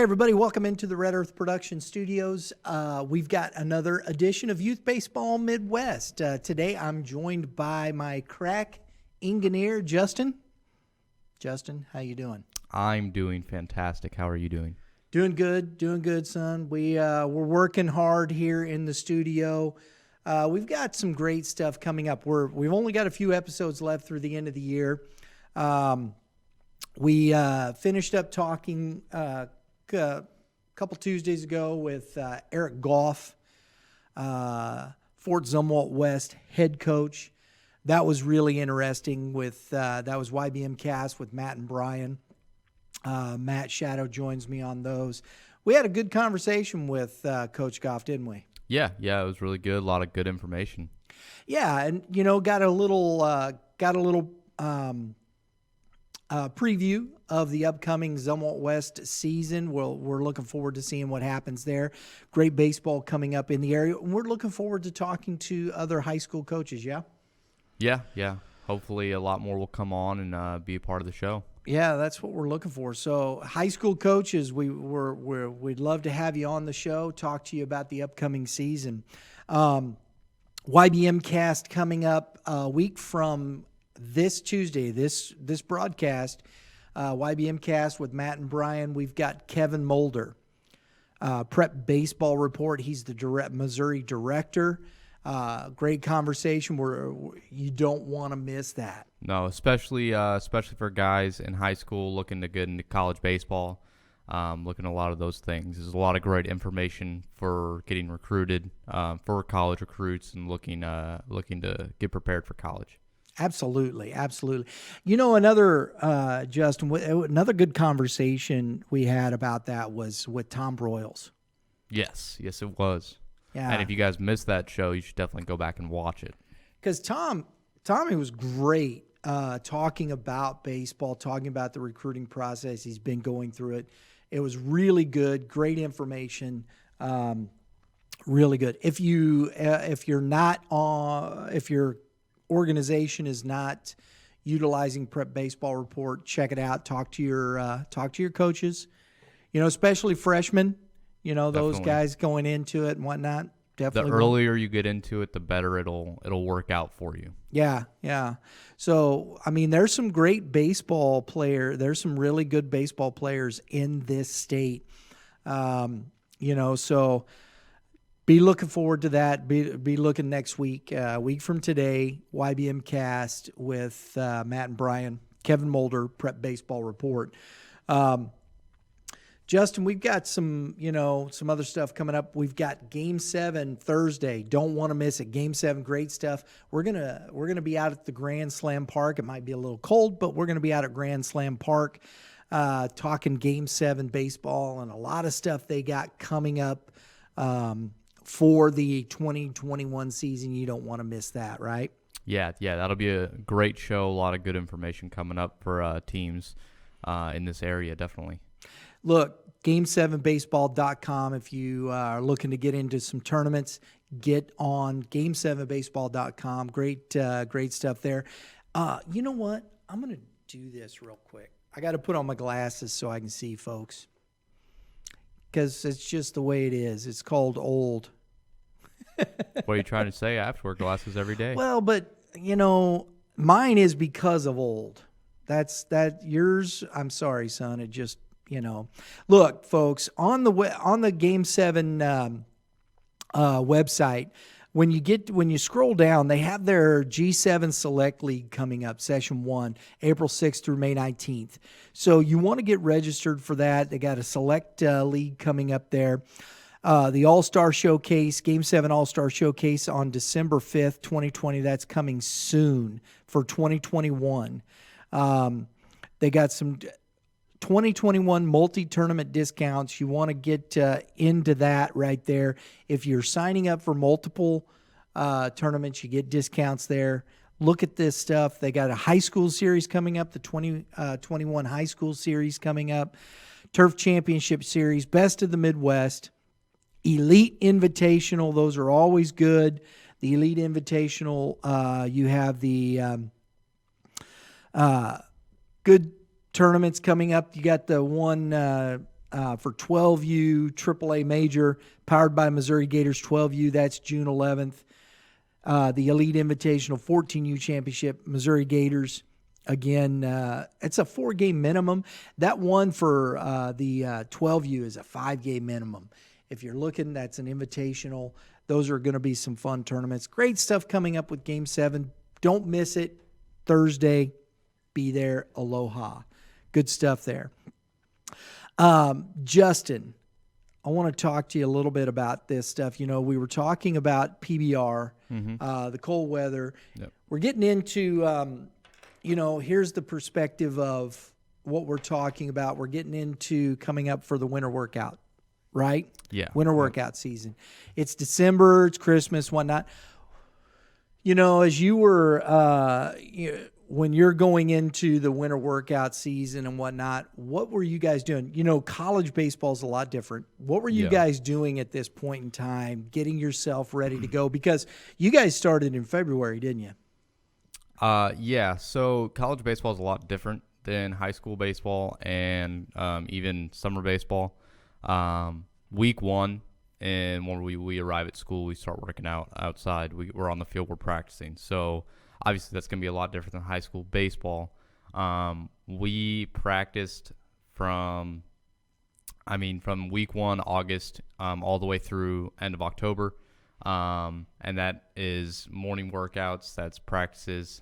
Hey, everybody, welcome into the Red Earth Production Studios. We've got another edition of Youth Baseball Midwest. Today, I'm joined by my crack engineer, Justin. Justin, how you doing? I'm doing fantastic. How are you doing? Doing good, son. We're working hard here in the studio. We've got some great stuff coming up. We've only got a few episodes left through the end of the year. We finished up talking a couple Tuesdays ago with Eric Goff, Fort Zumwalt West head coach. That was really interesting. That was YBM Cast with Matt and Brian. Matt Shadow joins me on those. We had a good conversation with Coach Goff, didn't we? Yeah, it was really good. A lot of good information. Yeah, and got a little preview of the upcoming Zumwalt West season. We're looking forward to seeing what happens there. Great baseball coming up in the area. And we're looking forward to talking to other high school coaches, yeah? Yeah. Hopefully a lot more will come on and be a part of the show. Yeah, that's what we're looking for. So high school coaches, we'd love to have you on the show, talk to you about the upcoming season. YBM Cast coming up a week from this Tuesday, this broadcast, YBM Cast with Matt and Brian. We've got Kevin Mulder, Prep Baseball Report. He's the Missouri director. Great conversation. You don't want to miss that. No, especially for guys in high school looking to get into college baseball, looking at a lot of those things. There's a lot of great information for getting recruited, for college recruits, and looking to get prepared for college. Absolutely. Another Justin, another good conversation we had about that was with Tom Broyles. Yes, it was. Yeah. And if you guys missed that show, you should definitely go back and watch it. Because Tommy was great talking about baseball, talking about the recruiting process. He's been going through it. It was really good, great information, really good. If your organization is not utilizing Prep Baseball Report, check it out. Talk to your coaches, especially freshmen. Those Definitely. guys going into it and whatnot. Definitely. The earlier you get into it, the better it'll work out for you. Yeah. So, there's some great baseball player. There's some really good baseball players in this state. So be looking forward to that. Be looking next week, a week from today, YBM Cast with Matt and Brian, Kevin Mulder, Prep Baseball Report. Justin, we've got some other stuff coming up. We've got Game 7 Thursday. Don't want to miss it. Game 7, great stuff. We're gonna be out at the Grand Slam Park. It might be a little cold, but we're gonna be out at Grand Slam Park talking Game 7 baseball and a lot of stuff they got coming up for the 2021 season. You don't want to miss that, right? Yeah, that'll be a great show. A lot of good information coming up for teams in this area, definitely. Look, Game7Baseball.com. If you are looking to get into some tournaments, get on Game7Baseball.com. Great stuff there. You know what? I'm going to do this real quick. I got to put on my glasses so I can see, folks, because it's just the way it is. It's called old. What are you trying to say? I have to wear glasses every day. Well, but, mine is because of old. Yours, I'm sorry, son. It just... Look, folks, on the Game 7 website, when you scroll down, they have their G7 Select League coming up, Session 1, April 6th through May 19th. So you want to get registered for that. They got a Select League coming up there. The All-Star Showcase, Game 7 All-Star Showcase on December 5th, 2020. That's coming soon for 2021. They got some 2021 multi-tournament discounts. You want to get into that right there. If you're signing up for multiple tournaments, you get discounts there. Look at this stuff. They got a high school series coming up, the 2021 high school series coming up, Turf Championship Series, Best of the Midwest, Elite Invitational. Those are always good. The Elite Invitational, you have the good tournaments coming up. You got the one for 12U AAA Major, powered by Missouri Gators 12U. That's June 11th. The Elite Invitational 14U Championship, Missouri Gators. Again, it's a 4-game minimum. That one for the 12U is a 5-game minimum. If you're looking, that's an invitational. Those are going to be some fun tournaments. Great stuff coming up with Game 7. Don't miss it. Thursday, be there. Aloha. Good stuff there. Justin, I want to talk to you a little bit about this stuff. You know, we were talking about PBR, the cold weather. Yep. We're getting into, here's the perspective of what we're talking about. We're getting into coming up for the winter workout, right? Yeah. Winter workout season. It's December, it's Christmas, whatnot. You know, as you were, when you're going into the winter workout season and whatnot, what were you guys doing? You know, college baseball is a lot different. What were you guys doing at this point in time, getting yourself ready to go? Because you guys started in February, didn't you? Yeah. So college baseball is a lot different than high school baseball and even summer baseball. Week 1, and when we arrive at school, we start working out outside. We're on the field, we're practicing. So obviously, that's going to be a lot different than high school baseball. We practiced from week 1, August, all the way through end of October. And that is morning workouts, that's practices,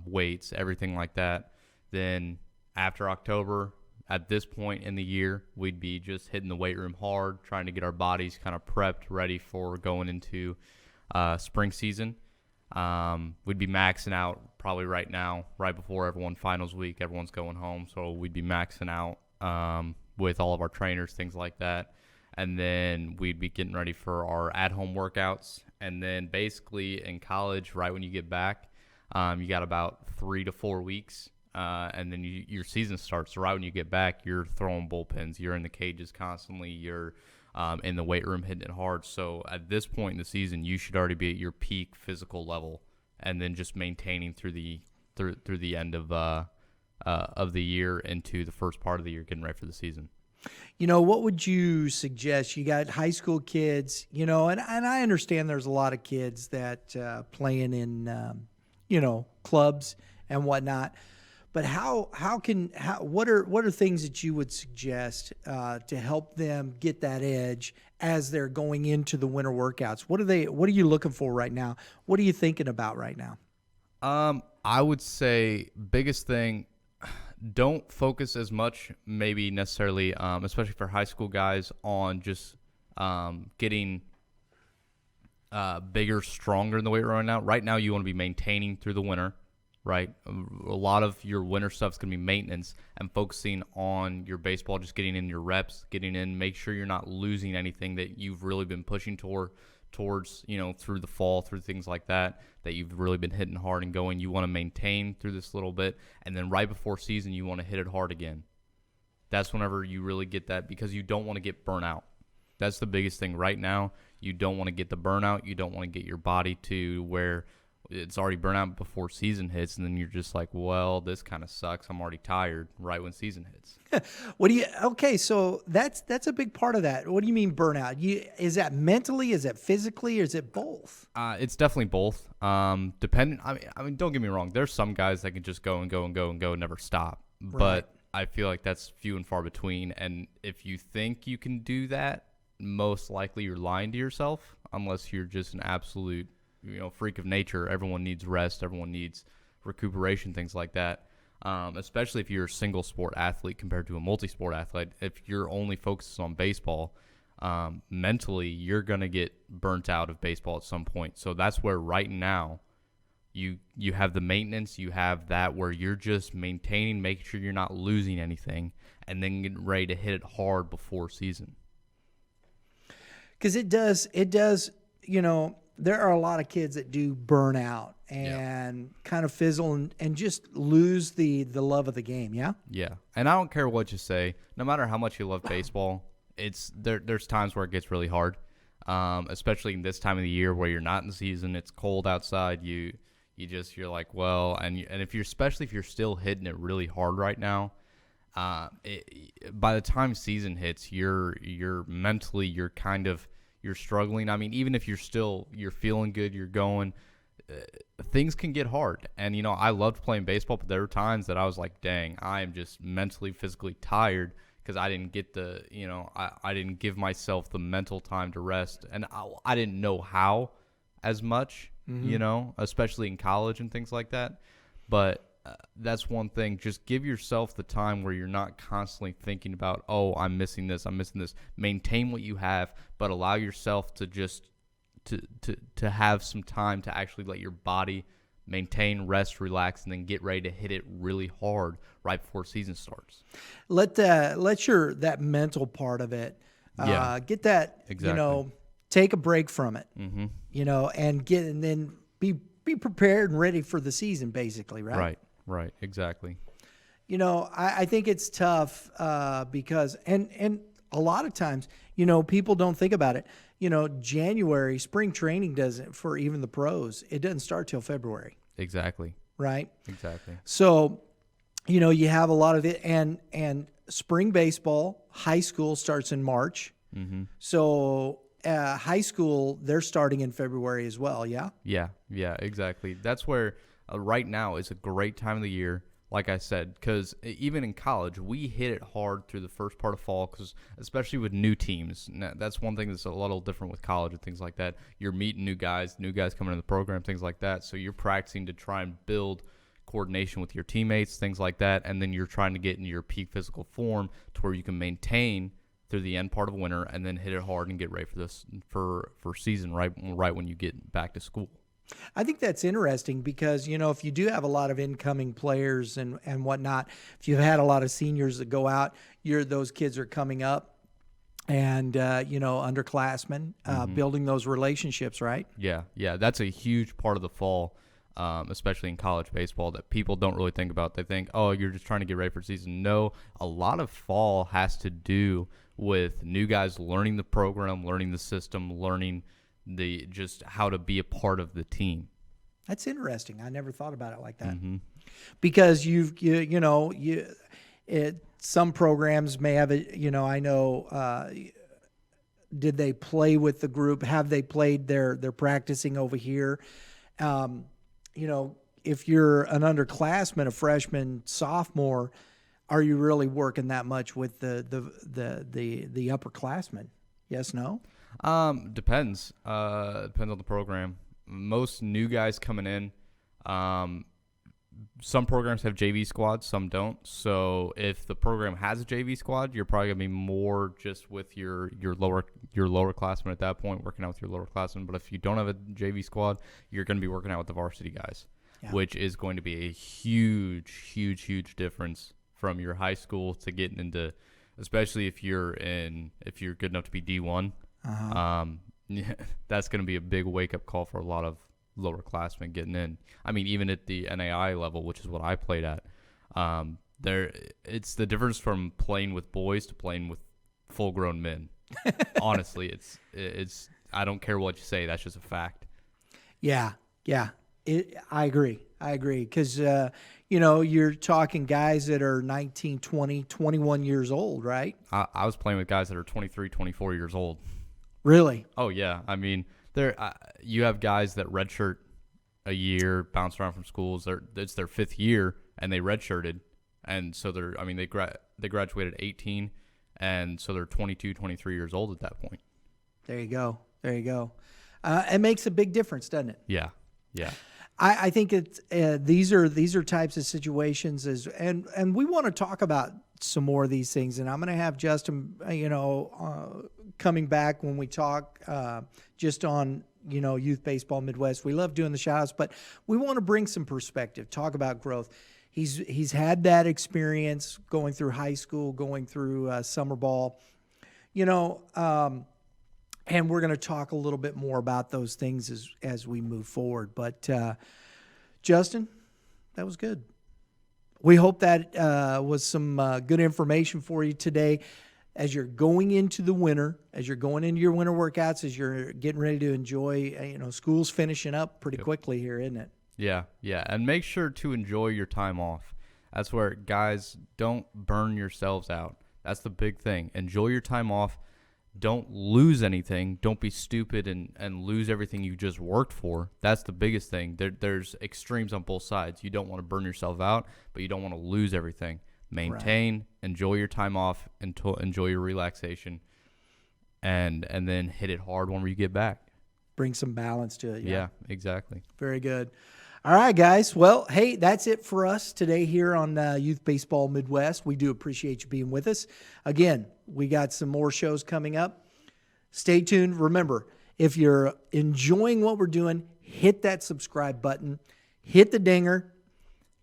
weights, everything like that. Then after October, at this point in the year, we'd be just hitting the weight room hard, trying to get our bodies kind of prepped, ready for going into spring season. We'd be maxing out probably right now, right before finals week. Everyone's going home, so we'd be maxing out with all of our trainers, things like that. And then we'd be getting ready for our at-home workouts. And then basically in college, right when you get back, you got about 3 to 4 weeks, and then your season starts. So right when you get back, you're throwing bullpens, you're in the cages constantly, you're in the weight room hitting it hard. So at this point in the season, you should already be at your peak physical level, and then just maintaining through the end of the year into the first part of the year, getting ready for the season. You know, what would you suggest? You got high school kids, you know, and I understand there's a lot of kids that playing in, clubs and whatnot. But what are things that you would suggest to help them get that edge as they're going into the winter workouts? What are you looking for right now? What are you thinking about right now? I would say biggest thing, don't focus as much, maybe necessarily, especially for high school guys, on just getting bigger, stronger in the weight room right now. Right now, you want to be maintaining through the winter. Right, a lot of your winter stuff is going to be maintenance and focusing on your baseball, just getting in your reps, getting in, make sure you're not losing anything that you've really been pushing towards, through the fall, through things like that you've really been hitting hard and going. You want to maintain through this little bit, and then right before season, you want to hit it hard again. That's whenever you really get that, because you don't want to get burnt out. That's the biggest thing right now. You don't want to get the burnout. You don't want to get your body to where it's already burnt out before season hits, and then you're just like, well, this kind of sucks. I'm already tired right when season hits. Okay, so that's a big part of that. What do you mean burnout? Is that mentally, is that physically, or is it both? It's definitely both. Depending, I mean, don't get me wrong. There's some guys that can just go and go and go and go and never stop. Right. But I feel like that's few and far between. And if you think you can do that, most likely you're lying to yourself, unless you're just an absolute freak of nature. Everyone needs rest. Everyone needs recuperation, things like that. Especially if you're a single sport athlete compared to a multi-sport athlete. If you're only focused on baseball, mentally you're going to get burnt out of baseball at some point. So that's where right now you have the maintenance, you have that where you're just maintaining, making sure you're not losing anything, and then getting ready to hit it hard before season. Because it does, there are a lot of kids that do burn out and kind of fizzle and just lose the love of the game, yeah? Yeah, and I don't care what you say. No matter how much you love baseball, there's times where it gets really hard, especially in this time of the year where you're not in season, it's cold outside, you're like, well, and especially if you're still hitting it really hard right now, by the time season hits, you're mentally you're struggling. I mean, even if you're feeling good, you're going. Things can get hard, and I loved playing baseball, but there were times that I was like, dang, I am just mentally, physically tired because I didn't get I didn't give myself the mental time to rest, and I didn't know how as much, especially in college and things like that. But that's one thing. Just give yourself the time where you're not constantly thinking about, oh, I'm missing this. Maintain what you have, but allow yourself to just to have some time to actually let your body maintain, rest, relax, and then get ready to hit it really hard right before season starts. Let that mental part of it, get that, Exactly. take a break from it, Mm-hmm. and then be prepared and ready for the season, basically, right? Right, exactly. I think it's tough because and a lot of times, people don't think about it. January spring training doesn't, for even the pros, it doesn't start till February, Exactly. right? Exactly. So, you have a lot of it, and spring baseball, high school starts in March. Mm-hmm. So, high school, they're starting in February as well. Yeah. Yeah, exactly. That's where right now is a great time of the year, like I said, because even in college, we hit it hard through the first part of fall, because especially with new teams. That's one thing that's a little different with college and things like that. You're meeting new guys coming in the program, things like that. So you're practicing to try and build coordination with your teammates, things like that, and then you're trying to get into your peak physical form to where you can maintain through the end part of winter and then hit it hard and get ready for this for season right when you get back to school. I think that's interesting because, if you do have a lot of incoming players and whatnot, if you've had a lot of seniors that go out, those kids are coming up and, underclassmen, building those relationships, right? Yeah, that's a huge part of the fall, especially in college baseball, that people don't really think about. They think, oh, you're just trying to get ready for season. No, a lot of fall has to do with new guys learning the program, learning the system, learning just how to be a part of the team. That's interesting. I never thought about it like that. Mm-hmm. Because some programs may have I know, did they play with the group? Have they played? They're practicing over here. If you're an underclassman, a freshman, sophomore, are you really working that much with the upperclassmen? Yes, no? Depends. Depends on the program. Most new guys coming in, some programs have JV squads, some don't. So if the program has a JV squad, you're probably gonna be more just with your lower classmen at that point, working out with your lower classmen. But if you don't have a JV squad, you're gonna be working out with the varsity guys, which is going to be a huge difference from your high school to getting into, especially if you're good enough to be D1. That's going to be a big wake-up call for a lot of lower classmen getting in. I mean, even at the NAI level, which is what I played at, it's the difference from playing with boys to playing with full-grown men. Honestly, it's I don't care what you say. That's just a fact. Yeah. I agree. Because, you're talking guys that are 19, 20, 21 years old, right? I was playing with guys that are 23, 24 years old. Really? Oh, yeah. I mean, you have guys that redshirt a year, bounce around from schools. It's their fifth year, and they redshirted. And so they graduated 18, and so they're 22, 23 years old at that point. There you go. It makes a big difference, doesn't it? Yeah. I think it's these are types of situations and we want to talk about some more of these things, and I'm going to have Justin coming back when we talk just on youth baseball Midwest. We love doing the shout-outs, but we want to bring some perspective, talk about growth. He's had that experience going through high school, going through summer ball, and we're going to talk a little bit more about those things as we move forward. But, Justin, that was good. We hope that was some good information for you today as you're going into the winter, as you're going into your winter workouts, as you're getting ready to enjoy, school's finishing up pretty quickly here, isn't it? Yeah. And make sure to enjoy your time off. That's where, guys, don't burn yourselves out. That's the big thing. Enjoy your time off. Don't lose anything. Don't be stupid and lose everything you just worked for. That's the biggest thing. There's extremes on both sides. You don't want to burn yourself out, but you don't want to lose everything. Maintain, enjoy your time off, enjoy your relaxation, and then hit it hard when you get back. Bring some balance to it. Yeah, exactly. Very good. All right, guys. Well, hey, that's it for us today here on Youth Baseball Midwest. We do appreciate you being with us. Again, we got some more shows coming up. Stay tuned. Remember, if you're enjoying what we're doing, hit that subscribe button, hit the dinger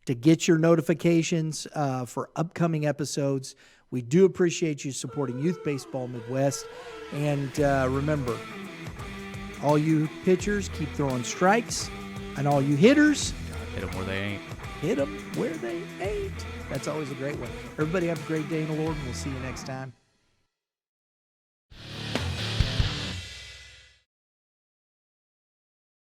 to get your notifications for upcoming episodes. We do appreciate you supporting Youth Baseball Midwest. And remember, all you pitchers, keep throwing strikes. And all you hitters, Hit them where they ain't. hit them where they ain't. That's always a great one. Everybody have a great day in the Lord, and we'll see you next time.